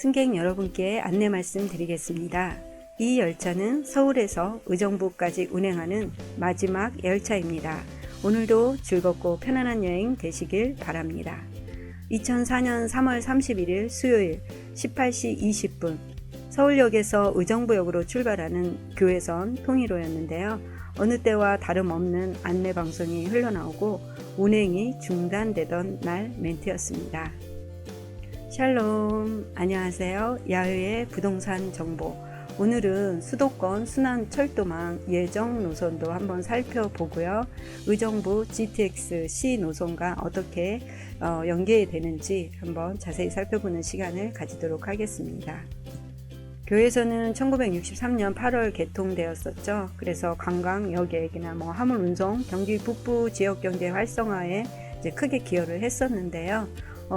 승객 여러분께 안내 말씀드리겠습니다. 이 열차는 서울에서 의정부까지 운행하는 마지막 열차입니다. 오늘도 즐겁고 편안한 여행 되시길 바랍니다. 2004년 3월 31일 수요일 18시 20분 서울역에서 의정부역으로 출발하는 교외선 통일호였는데요. 어느 때와 다름없는 안내방송이 흘러나오고 운행이 중단되던 날 멘트였습니다. 샬롬, 안녕하세요. 야외의 부동산 정보. 오늘은 수도권 순환철도망 예정 노선도 한번 살펴보고요. 의정부 GTX C 노선과 어떻게 연계되는지 한번 자세히 살펴보는 시간을 가지도록 하겠습니다. 교회에서는 1963년 8월 개통되었었죠. 그래서 관광, 여객이나 화물 운송, 경기 북부 지역 경제 활성화에 이제 크게 기여를 했었는데요.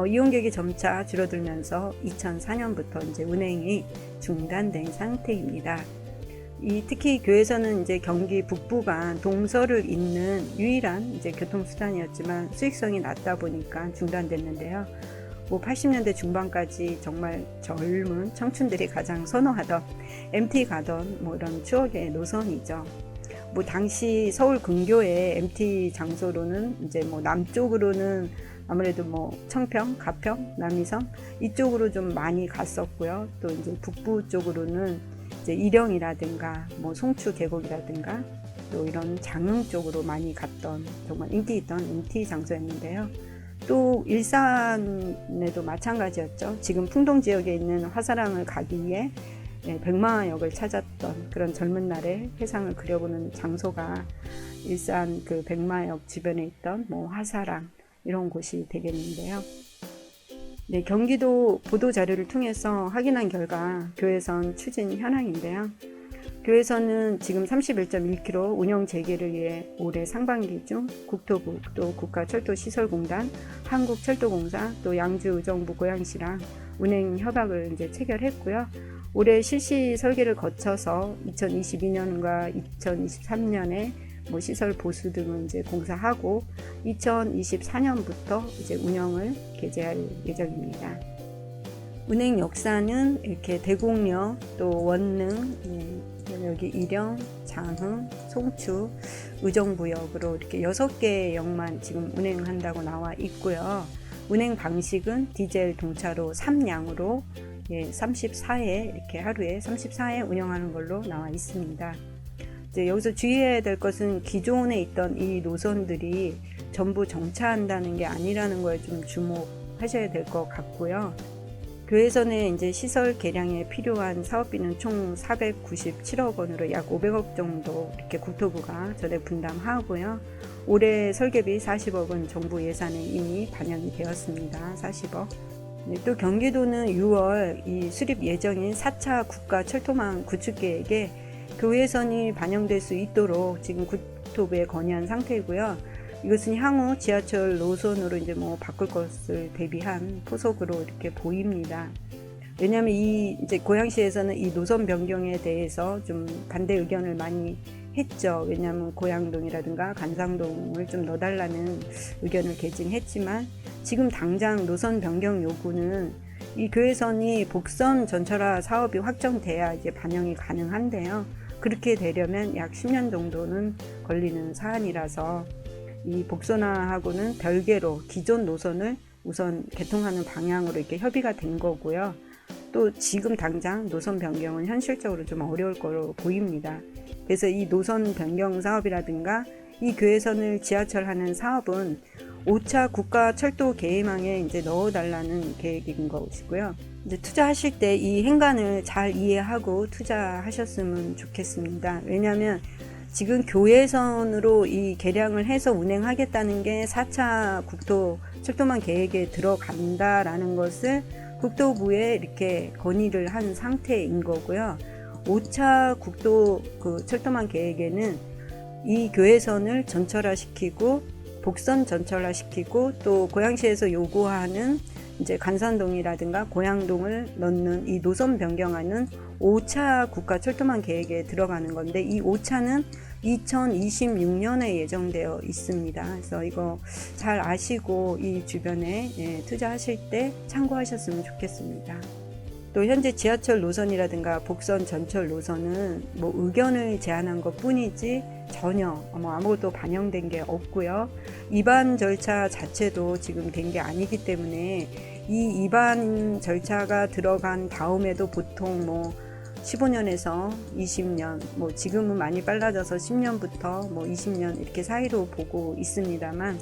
이용객이 점차 줄어들면서 2004년부터 이제 운행이 중단된 상태입니다. 특히 교회에서는 이제 경기 북부가 동서를 잇는 유일한 이제 교통수단이었지만 수익성이 낮다 보니까 중단됐는데요. 80년대 중반까지 정말 젊은 청춘들이 가장 선호하던 MT 가던 이런 추억의 노선이죠. 당시 서울 근교의 MT 장소로는 이제 남쪽으로는 아무래도 청평, 가평, 남이섬 이쪽으로 좀 많이 갔었고요. 또 이제 북부 쪽으로는 이제 일영이라든가 송추 계곡이라든가 또 이런 장흥 쪽으로 많이 갔던 정말 인기 있던 MT 장소였는데요. 또 일산에도 마찬가지였죠. 지금 풍동 지역에 있는 화사랑을 가기 위해 백마역을 찾았던 그런 젊은 날의 회상을 그려보는 장소가 일산 그 백마역 주변에 있던 화사랑 이런 곳이 되겠는데요. 네, 경기도 보도 자료를 통해서 확인한 결과 교외선 추진 현황인데요. 교외선은 지금 31.1km 운영 재개를 위해 올해 상반기 중 국토부, 또 국가철도시설공단, 한국철도공사, 또 양주의정부 고양시랑 운행 협약을 이제 체결했고요. 올해 실시 설계를 거쳐서 2022년과 2023년에 시설 보수 등을 이제 공사하고 2024년부터 이제 운영을 개시할 예정입니다. 운행 역사는 이렇게 대곡역, 또 원능, 여기 일영, 장흥, 송추, 의정부역으로 이렇게 6개의 역만 지금 운행한다고 나와 있고요. 운행 방식은 디젤 동차로 3량으로 34회 이렇게 하루에 34회 운영하는 걸로 나와 있습니다. 이제 여기서 주의해야 될 것은 기존에 있던 이 노선들이 전부 정차한다는 게 아니라는 거에 좀 주목하셔야 될 것 같고요. 교외선의 이제 시설 개량에 필요한 사업비는 총 497억 원으로 약 500억 정도 이렇게 국토부가 전액 분담하고요. 올해 설계비 40억은 정부 예산에 이미 반영이 되었습니다. 40억. 네, 또 경기도는 6월 이 수립 예정인 4차 국가철도망 구축 계획에 교외선이 반영될 수 있도록 지금 국토부에 건의한 상태이고요. 이것은 향후 지하철 노선으로 이제 바꿀 것을 대비한 포석으로 이렇게 보입니다. 왜냐하면 이제 고양시에서는 이 노선 변경에 대해서 좀 반대 의견을 많이 했죠. 왜냐하면 고양동이라든가 간상동을 좀 넣어달라는 의견을 개진했지만 지금 당장 노선 변경 요구는 이 교외선이 복선 전철화 사업이 확정돼야 이제 반영이 가능한데요. 그렇게 되려면 약 10년 정도는 걸리는 사안이라서 이 복선화하고는 별개로 기존 노선을 우선 개통하는 방향으로 이렇게 협의가 된 거고요. 또 지금 당장 노선 변경은 현실적으로 좀 어려울 거로 보입니다. 그래서 이 노선 변경 사업이라든가 이 교외선을 지하철하는 사업은 5차 국가철도 계획망에 이제 넣어달라는 계획인 것이고요. 이제 투자하실 때 이 행간을 잘 이해하고 투자하셨으면 좋겠습니다. 왜냐하면 지금 교외선으로 이 개량을 해서 운행하겠다는 게 4차 국토 철도망 계획에 들어간다라는 것을 국토부에 이렇게 건의를 한 상태인 거고요. 5차 국토 철도망 계획에는 이 교외선을 전철화시키고 복선 전철화시키고 또 고양시에서 요구하는 이제 간산동이라든가 고양동을 넣는 이 노선 변경하는 5차 국가철도망 계획에 들어가는 건데 이 5차는 2026년에 예정되어 있습니다. 그래서 이거 잘 아시고 이 주변에 투자하실 때 참고하셨으면 좋겠습니다. 또 현재 지하철 노선이라든가 복선 전철 노선은 뭐 의견을 제안한 것 뿐이지 전혀 아무것도 반영된 게 없고요. 입안 절차 자체도 지금 된 게 아니기 때문에 이 입안 절차가 들어간 다음에도 보통 15년에서 20년, 지금은 많이 빨라져서 10년부터 20년 이렇게 사이로 보고 있습니다만,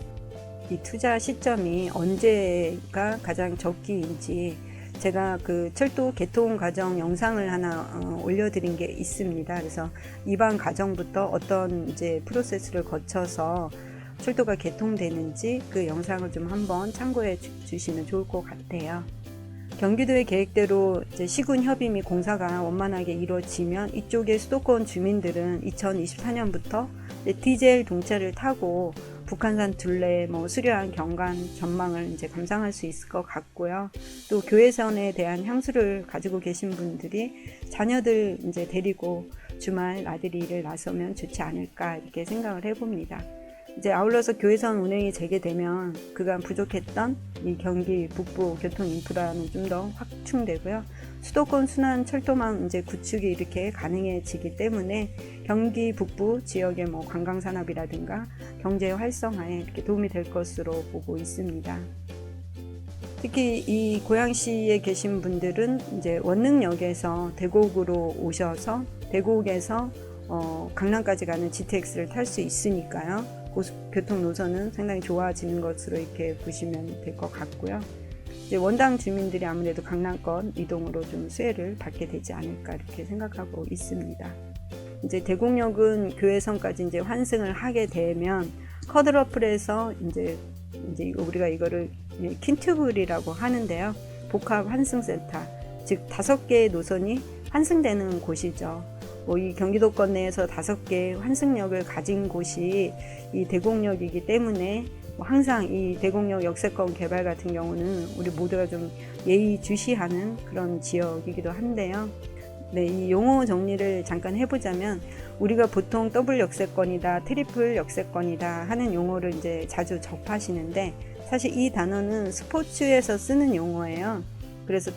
이 투자 시점이 언제가 가장 적기인지 제가 그 철도 개통 과정 영상을 하나 올려드린 게 있습니다. 그래서 입안 과정부터 어떤 이제 프로세스를 거쳐서 철도가 개통되는지 그 영상을 좀 한번 참고해 주시면 좋을 것 같아요. 경기도의 계획대로 이제 시군 협의 및 공사가 원만하게 이루어지면 이쪽의 수도권 주민들은 2024년부터 디젤 동차를 타고 북한산 둘레 수려한 경관 전망을 이제 감상할 수 있을 것 같고요. 또 교외선에 대한 향수를 가지고 계신 분들이 자녀들 이제 데리고 주말 나들이를 나서면 좋지 않을까 이렇게 생각을 해봅니다. 이제 아울러서 교외선 운행이 재개되면 그간 부족했던 이 경기 북부 교통 인프라는 좀 더 확충되고요. 수도권 순환 철도망 이제 구축이 이렇게 가능해지기 때문에 경기 북부 지역의 관광 산업이라든가 경제 활성화에 이렇게 도움이 될 것으로 보고 있습니다. 특히 이 고양시에 계신 분들은 이제 원능역에서 대곡으로 오셔서 대곡에서 강남까지 가는 GTX를 탈 수 있으니까요. 교통 노선은 상당히 좋아지는 것으로 이렇게 보시면 될 것 같고요. 이제 원당 주민들이 아무래도 강남권 이동으로 좀 수혜를 받게 되지 않을까 이렇게 생각하고 있습니다. 이제 대곡역은 교외선까지 이제 환승을 하게 되면 커드러플에서 이제 우리가 이거를 킨튜블이라고 하는데요. 복합 환승센터, 즉 5개의 노선이 환승되는 곳이죠. 이 경기도권 내에서 5개 환승역을 가진 곳이 이 대곡역이기 때문에 항상 이 대곡역 역세권 개발 같은 경우는 우리 모두가 좀 예의주시하는 그런 지역이기도 한데요. 네, 이 용어 정리를 잠깐 해보자면 우리가 보통 더블 역세권이다, 트리플 역세권이다 하는 용어를 이제 자주 접하시는데 사실 이 단어는 스포츠에서 쓰는 용어예요. 그래서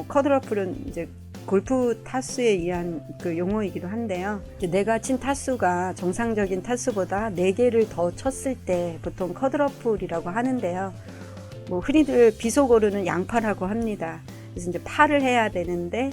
커드러플은 이제 골프 타수에 의한 그 용어이기도 한데요. 내가 친 타수가 정상적인 타수보다 4개를 더 쳤을 때 보통 커드러플이라고 하는데요. 흔히들 비속어로는 양파라고 합니다. 그래서 이제 파를 해야 되는데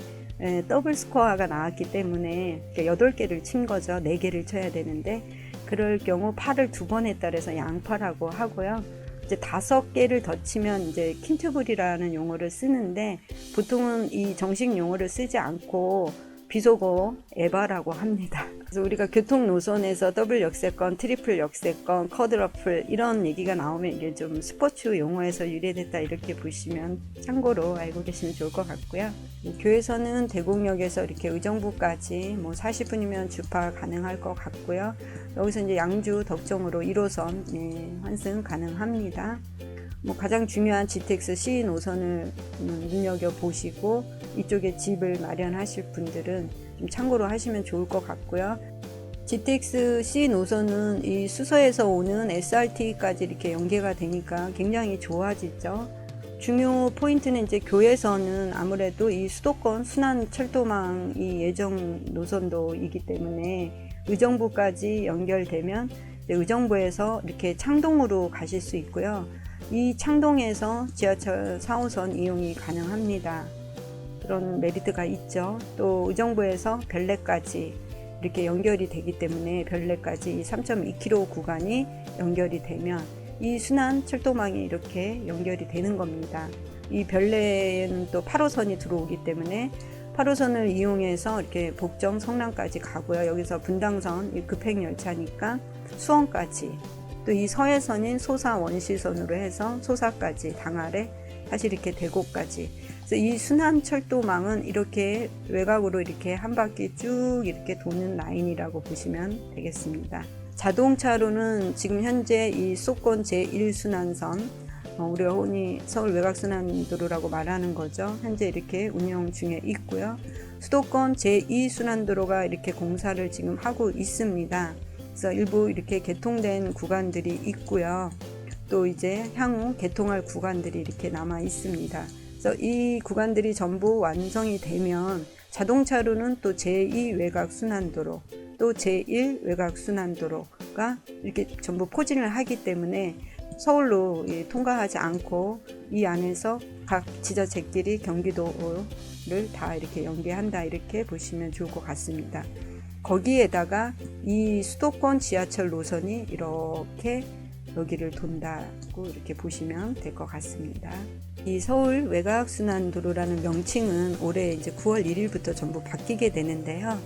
더블 스코어가 나왔기 때문에 8개를 친 거죠. 4개를 쳐야 되는데 그럴 경우 파를 2번 했다 그래서 양파라고 하고요. 이제 5개를 더 치면 이제 킨튜블이라는 용어를 쓰는데 보통은 이 정식 용어를 쓰지 않고 비속어 에바라고 합니다. 그래서 우리가 교통 노선에서 더블 역세권, 트리플 역세권, 커드러플 이런 얘기가 나오면 이게 좀 스포츠 용어에서 유래됐다 이렇게 보시면 참고로 알고 계시면 좋을 것 같고요. 교외선은 대곡역에서 이렇게 의정부까지 40분이면 주파 가능할 것 같고요. 여기서 이제 양주 덕정으로 1호선 환승 가능합니다. 가장 중요한 GTX C 노선을 눈여겨보시고 이쪽에 집을 마련하실 분들은 좀 참고로 하시면 좋을 것 같고요. GTX C 노선은 이 수서에서 오는 SRT까지 이렇게 연계가 되니까 굉장히 좋아지죠. 중요 포인트는 이제 교외선은 아무래도 이 수도권 순환 철도망이 예정 노선도이기 때문에 의정부까지 연결되면 의정부에서 이렇게 창동으로 가실 수 있고요. 이 창동에서 지하철 4호선 이용이 가능합니다. 그런 메리트가 있죠. 또 의정부에서 별내까지 이렇게 연결이 되기 때문에 별내까지 3.2km 구간이 연결이 되면 이 순환 철도망이 이렇게 연결이 되는 겁니다. 이 별내에는 또 8호선이 들어오기 때문에 8호선을 이용해서 이렇게 복정 성남까지 가고요. 여기서 분당선 급행열차니까 수원까지, 또 이 서해선인 소사 원시선으로 해서 소사까지 당아래 다시 이렇게 대곡까지. 그래서 이 순환 철도망은 이렇게 외곽으로 이렇게 한 바퀴 쭉 이렇게 도는 라인이라고 보시면 되겠습니다. 자동차로는 지금 현재 이 수도권 제1순환선, 우리가 흔히 서울 외곽순환도로라고 말하는 거죠. 현재 이렇게 운영 중에 있고요. 수도권 제2순환도로가 이렇게 공사를 지금 하고 있습니다. 그래서 일부 이렇게 개통된 구간들이 있고요. 또 이제 향후 개통할 구간들이 이렇게 남아 있습니다. 그래서 이 구간들이 전부 완성이 되면 자동차로는 또 제2 외곽 순환도로 또 제1 외곽 순환도로가 이렇게 전부 포진을 하기 때문에 서울로 통과하지 않고 이 안에서 각 지자체끼리 경기도를 다 이렇게 연계한다, 이렇게 보시면 좋을 것 같습니다. 거기에다가 이 수도권 지하철 노선이 이렇게 여기를 돈다고 이렇게 보시면 될 것 같습니다. 이 서울 외곽순환도로라는 명칭은 올해 이제 9월 1일부터 전부 바뀌게 되는데요.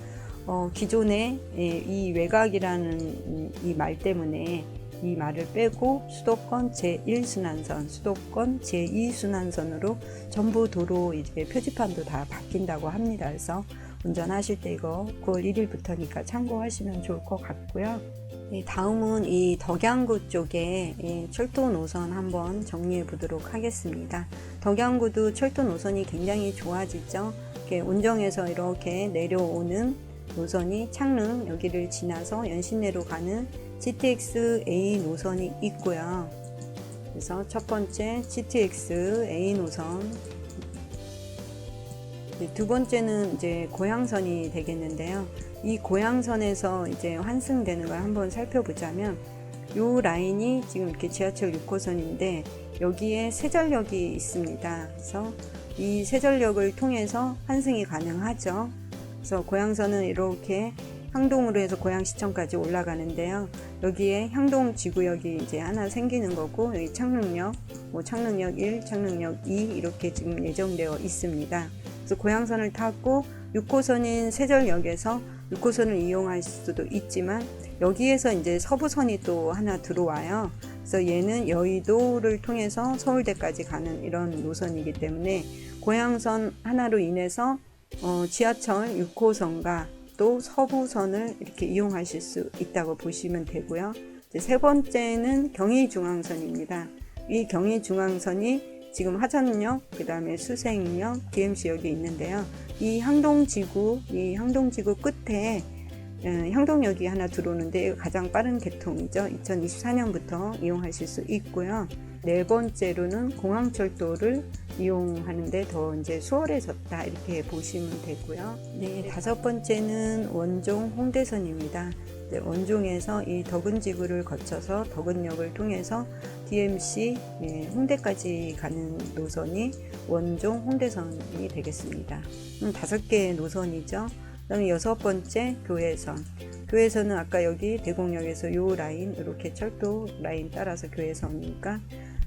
기존에 이 외곽이라는 이 말 때문에 이 말을 빼고 수도권 제1순환선, 수도권 제2순환선으로 전부 도로 이제 표지판도 다 바뀐다고 합니다. 그래서 운전하실 때 이거 9월 1일부터니까 참고하시면 좋을 것 같고요. 다음은 이 덕양구 쪽에 철도 노선 한번 정리해 보도록 하겠습니다. 덕양구도 철도 노선이 굉장히 좋아지죠. 이렇게 운정에서 이렇게 내려오는 노선이 창릉 여기를 지나서 연신내로 가는 GTX A 노선이 있고요. 그래서 첫 번째 GTX A 노선, 두 번째는 이제 고양선이 되겠는데요. 이 고양선에서 이제 환승되는 걸 한번 살펴보자면, 이 라인이 지금 이렇게 지하철 6호선인데 여기에 세전역이 있습니다. 그래서 이 세전역을 통해서 환승이 가능하죠. 그래서 고양선은 이렇게 향동으로 해서 고양시청까지 올라가는데요. 여기에 향동 지구역이 이제 하나 생기는 거고, 여기 창릉역, 창릉역 1, 창릉역 2 이렇게 지금 예정되어 있습니다. 그래서 고양선을 타고 6호선인 세전역에서 6호선을 이용할 수도 있지만, 여기에서 이제 서부선이 또 하나 들어와요. 그래서 얘는 여의도를 통해서 서울대까지 가는 이런 노선이기 때문에 고양선 하나로 인해서 지하철 6호선과 또 서부선을 이렇게 이용하실 수 있다고 보시면 되고요. 이제 세 번째는 경의중앙선입니다. 이 경의중앙선이 지금 하전역, 그 다음에 수생역, DMC역이 있는데요. 이 향동지구 끝에 향동역이 하나 들어오는데 가장 빠른 개통이죠. 2024년부터 이용하실 수 있고요. 네 번째로는 공항철도를 이용하는데 더 이제 수월해졌다, 이렇게 보시면 되고요. 네, 다섯 번째는 원종 홍대선입니다. 원종에서 이 덕은지구를 거쳐서 덕은역을 통해서 DMC 홍대까지 가는 노선이 원종 홍대선이 되겠습니다. 5개의 노선이죠. 그다음에 여섯 번째 교회선. 교회선은 아까 여기 대곡역에서 요 라인, 이렇게 철도 라인 따라서 교회선이니까,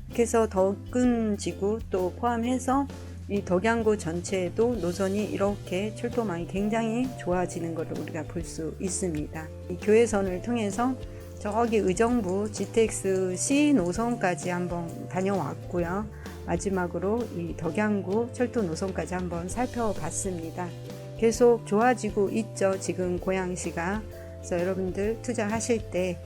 이렇게 해서 덕은지구 또 포함해서 이 덕양구 전체에도 노선이 이렇게 철도망이 굉장히 좋아지는 것을 우리가 볼 수 있습니다. 이 교회선을 통해서 저기 의정부 GTX C 노선까지 한번 다녀왔고요. 마지막으로 이 덕양구 철도 노선까지 한번 살펴봤습니다. 계속 좋아지고 있죠, 지금 고양시가. 그래서 여러분들 투자하실 때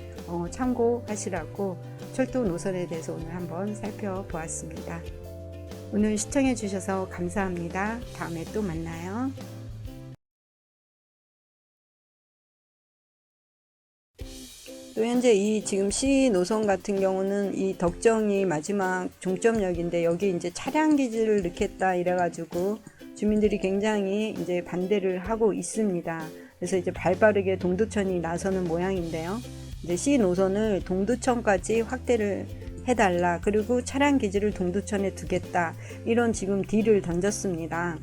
참고하시라고 철도 노선에 대해서 오늘 한번 살펴보았습니다. 오늘 시청해 주셔서 감사합니다. 다음에 또 만나요. 또 현재 이 지금 C 노선 같은 경우는 이 덕정이 마지막 종점역인데, 여기 이제 차량 기지를 넣겠다 이래가지고 주민들이 굉장히 이제 반대를 하고 있습니다. 그래서 이제 발빠르게 동두천이 나서는 모양인데요. 이제 C 노선을 동두천까지 확대를 해달라, 그리고 차량 기지를 동두천에 두겠다, 이런 지금 딜을 던졌습니다.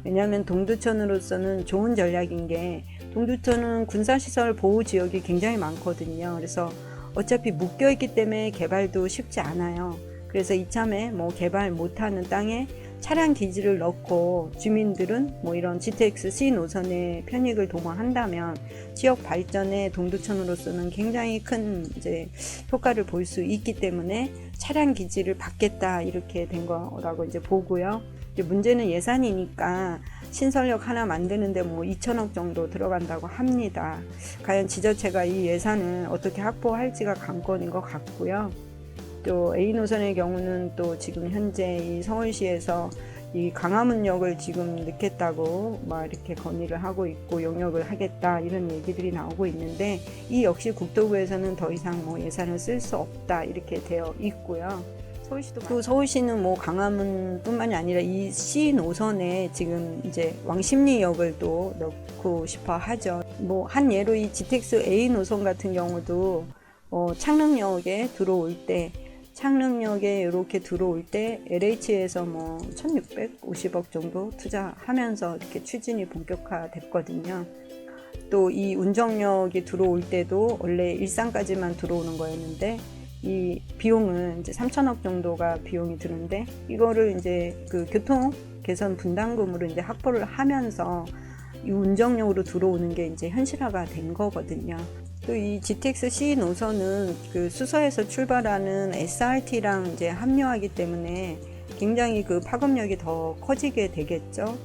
왜냐하면 동두천으로서는 좋은 전략인 게, 동두천은 군사시설 보호지역이 굉장히 많거든요. 그래서 어차피 묶여있기 때문에 개발도 쉽지 않아요. 그래서 이참에 개발 못하는 땅에 차량 기지를 넣고 주민들은 이런 GTX C 노선의 편익을 도모한다면 지역 발전에 동두천으로서는 굉장히 큰 이제 효과를 볼 수 있기 때문에 차량 기지를 받겠다, 이렇게 된 거라고 이제 보고요. 이제 문제는 예산이니까 신설역 하나 만드는데 2천억 정도 들어간다고 합니다. 과연 지자체가 이 예산을 어떻게 확보할지가 관건인 것 같고요. 또 A 노선의 경우는 또 지금 현재 이 서울시에서 이 강화문역을 지금 넣겠다고 이렇게 건의를 하고 있고, 용역을 하겠다, 이런 얘기들이 나오고 있는데, 이 역시 국토부에서는 더 이상 예산을 쓸 수 없다, 이렇게 되어 있고요. 서울시는 뭐 강화문뿐만이 아니라 이 C 노선에 지금 이제 왕십리역을 또 넣고 싶어 하죠. 뭐 한 예로 이 GTX A 노선 같은 경우도 창릉역에 들어올 때 이렇게 들어올 때 LH에서 뭐 1650억 정도 투자하면서 이렇게 추진이 본격화됐거든요. 또 이 운정역이 들어올 때도 원래 일산까지만 들어오는 거였는데 이 비용은 이제 3천억 정도가 비용이 드는데 이거를 이제 그 교통 개선 분담금으로 이제 확보를 하면서 이 운정역으로 들어오는 게 이제 현실화가 된 거거든요. 또 이 GTX C 노선은 그 수서에서 출발하는 SRT랑 이제 합류하기 때문에 굉장히 그 파급력이 더 커지게 되겠죠.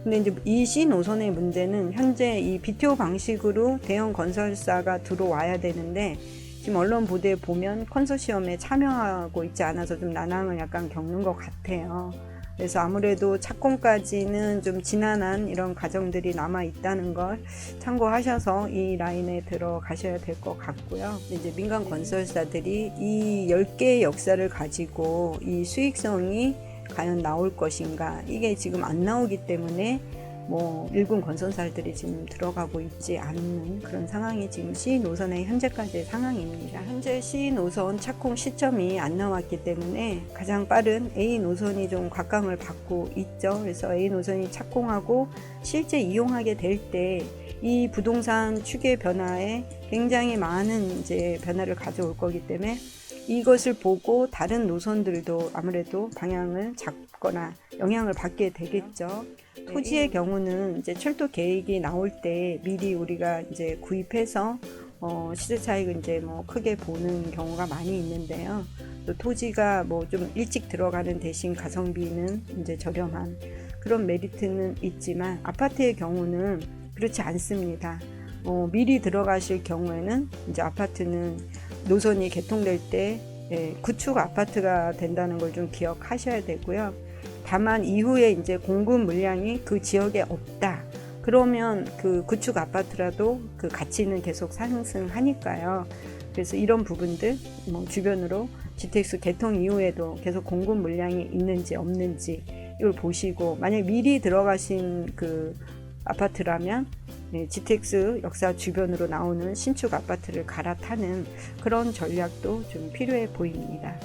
근데 이제 이 C 노선의 문제는 현재 이 BTO 방식으로 대형 건설사가 들어와야 되는데 지금 언론 보도에 보면 컨소시엄에 참여하고 있지 않아서 좀 난항을 약간 겪는 것 같아요. 그래서 아무래도 착공까지는 좀 지난한 이런 과정들이 남아 있다는 걸 참고하셔서 이 라인에 들어가셔야 될 것 같고요. 이제 민간 건설사들이 이 10개의 역사를 가지고 이 수익성이 과연 나올 것인가, 이게 지금 안 나오기 때문에 뭐 일군 건설사들이 지금 들어가고 있지 않는 그런 상황이 지금 C 노선의 현재까지의 상황입니다. 현재 C 노선 착공 시점이 안 나왔기 때문에 가장 빠른 A 노선이 좀 곽강을 받고 있죠. 그래서 A 노선이 착공하고 실제 이용하게 될 때 이 부동산 추계 변화에 굉장히 많은 이제 변화를 가져올 거기 때문에 이것을 보고 다른 노선들도 아무래도 방향을 잡거나 영향을 받게 되겠죠. 토지의 경우는 이제 철도 계획이 나올 때 미리 우리가 이제 구입해서 시세 차익을 이제 뭐 크게 보는 경우가 많이 있는데요. 또 토지가 뭐 좀 일찍 들어가는 대신 가성비는 이제 저렴한 그런 메리트는 있지만 아파트의 경우는 그렇지 않습니다. 미리 들어가실 경우에는 이제 아파트는 노선이 개통될 때 구축 아파트가 된다는 걸 좀 기억하셔야 되고요. 다만 이후에 이제 공급 물량이 그 지역에 없다. 그러면 그 구축 아파트라도 그 가치는 계속 상승하니까요. 그래서 이런 부분들 뭐 주변으로 GTX 개통 이후에도 계속 공급 물량이 있는지 없는지 이걸 보시고, 만약 미리 들어가신 그 아파트라면 GTX 역사 주변으로 나오는 신축 아파트를 갈아타는 그런 전략도 좀 필요해 보입니다.